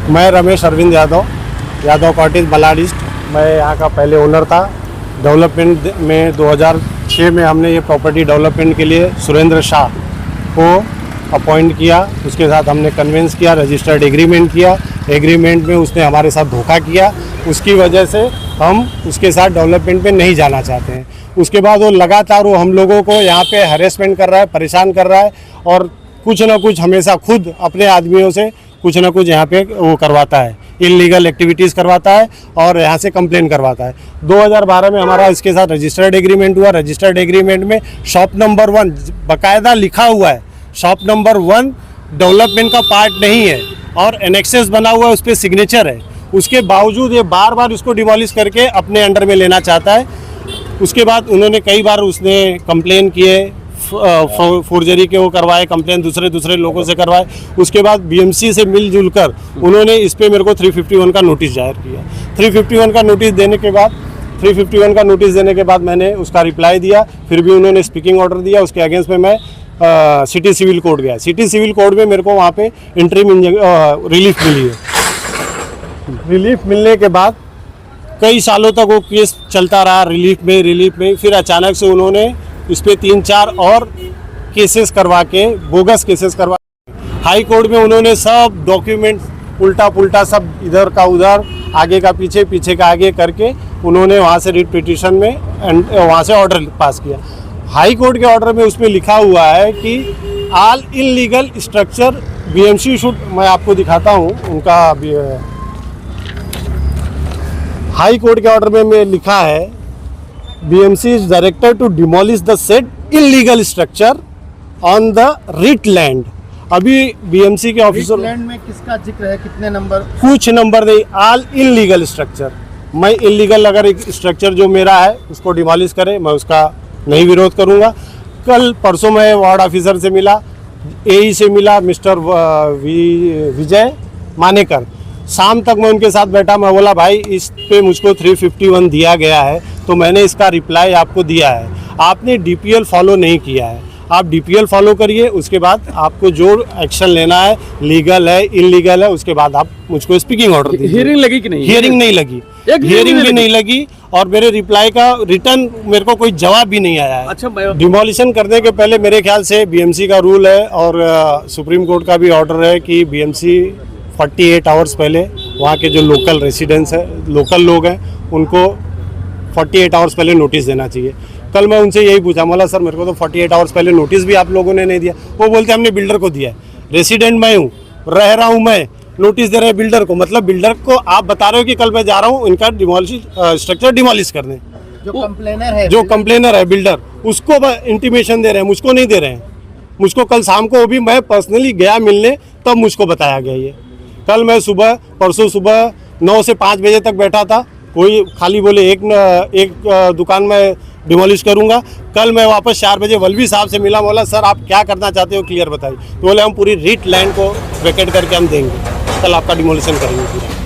मैं Ramesh Arvind Yadav cottage Malad east. मैं यहाँ का पहले ओनर था। डेवलपमेंट में 2006 में हमने ये प्रॉपर्टी डेवलपमेंट के लिए सुरेंद्र शाह को अपॉइंट किया। उसके साथ हमने कन्वेंस किया, रजिस्टर्ड एग्रीमेंट किया। एग्रीमेंट में उसने हमारे साथ धोखा किया, उसकी वजह से हम उसके साथ डेवलपमेंट पे नहीं जाना चाहते हैं। उसके बाद वो लगातार हम लोगों को यहाँ पे हरेसमेंट कर रहा है, परेशान कर रहा है और कुछ ना कुछ हमेशा खुद अपने आदमियों से कुछ ना कुछ यहाँ पे वो करवाता है, इलीगल एक्टिविटीज़ करवाता है और यहाँ से कंप्लेन करवाता है। 2012 में हमारा इसके साथ रजिस्टर्ड एग्रीमेंट हुआ। रजिस्टर्ड एग्रीमेंट में शॉप नंबर 1 बाकायदा लिखा हुआ है, शॉप नंबर 1 डेवलपमेंट का पार्ट नहीं है और एनेक्सेस बना हुआ है, उस पर सिग्नेचर है। उसके बावजूद ये बार बार उसको डिमोलिश करके अपने अंडर में लेना चाहता है। उसके बाद उन्होंने कई बार उसने कंप्लेन किए, फोर्जरी के वो करवाए, कंप्लेन दूसरे लोगों से करवाए। उसके बाद बीएमसी से मिलजुल कर उन्होंने इस पे मेरे को 351 का नोटिस जाहिर किया। 351 का नोटिस देने के बाद मैंने उसका रिप्लाई दिया। फिर भी उन्होंने स्पीकिंग ऑर्डर दिया। उसके अगेंस्ट में मैं सिटी सिविल कोर्ट गया। सिटी सिविल कोर्ट में मेरे को वहाँ पे इंटरिम रिलीफ मिली है। रिलीफ मिलने के बाद कई सालों तक वो केस चलता रहा रिलीफ में। फिर अचानक से उन्होंने इस पर 3-4 और केसेस करवा के, बोगस केसेस करवा, हाई कोर्ट में उन्होंने सब डॉक्यूमेंट उल्टा पुल्टा सब इधर का उधर, आगे का पीछे, पीछे का आगे करके उन्होंने वहाँ से रिट पिटीशन में वहाँ से ऑर्डर पास किया। हाई कोर्ट के ऑर्डर में उसमें लिखा हुआ है कि all illegal structure BMC should, मैं आपको दिखाता हूँ उनका हाई कोर्ट के ऑर्डर में लिखा है, BMC is directed to demolish the said illegal structure on the writ land. अभी बीएमसी के ऑफिसर लैंड में किसका जिक्र है, कितने नंबर? कुछ नंबर नहीं, ऑल इलीगल स्ट्रक्चर। मैं इलीगल अगर एक स्ट्रक्चर जो मेरा है उसको डिमोलिश करे, मैं उसका नहीं विरोध करूंगा। कल परसों मैं वार्ड ऑफिसर से मिला, एई से मिला, मिस्टर विजय मानेकर। शाम तक मैं उनके साथ बैठा। मैं बोला भाई इस पे मुझको 351 दिया गया है तो मैंने इसका रिप्लाई आपको दिया है, आपने डीपीएल फॉलो नहीं किया है। आप डीपीएल फॉलो करिए, उसके बाद आपको जो एक्शन लेना है, लीगल है इलीगल है, उसके बाद आप मुझको स्पीकिंग ऑर्डर दीजिए। हियरिंग लगी कि नहीं? हियरिंग नहीं लगी, हियरिंग भी नहीं लगी और मेरे रिप्लाई का रिटर्न मेरे को कोई जवाब भी नहीं आया है। अच्छा, डिमोलिशन करने के पहले मेरे ख्याल से बीएमसी का रूल है और सुप्रीम कोर्ट का भी ऑर्डर है कि बीएमसी 48 आवर्स पहले वहाँ के जो लोकल रेसिडेंट्स हैं, लोकल लोग हैं, उनको 48 आवर्स पहले नोटिस देना चाहिए। कल मैं उनसे यही पूछा, बोला सर मेरे को तो 48 आवर्स पहले नोटिस भी आप लोगों ने नहीं दिया। वो बोलते हमने बिल्डर को दिया है, रेसिडेंट मैं हूँ, रह रहा हूँ मैं, नोटिस दे रहे हैं बिल्डर को। मतलब बिल्डर को आप बता रहे हो कि कल मैं जा रहा हूँ इनका स्ट्रक्चर डिमोलिश करने। जो कंप्लेनर है बिल्डर, उसको इंटीमेशन दे रहे हैं, मुझको नहीं दे रहे हैं। मुझको कल शाम को भी मैं पर्सनली गया मिलने, तब मुझको बताया गया ये। कल मैं परसों सुबह 9 से 5 बजे तक बैठा था, कोई खाली बोले एक दुकान में डिमोलिश करूंगा। कल मैं वापस 4 बजे वल्लभी साहब से मिला, बोला सर आप क्या करना चाहते हो क्लियर बताइए। तो बोले हम पूरी रीट लैंड को वैकेट करके हम देंगे, कल आपका डिमोलिशन करेंगे पूरा।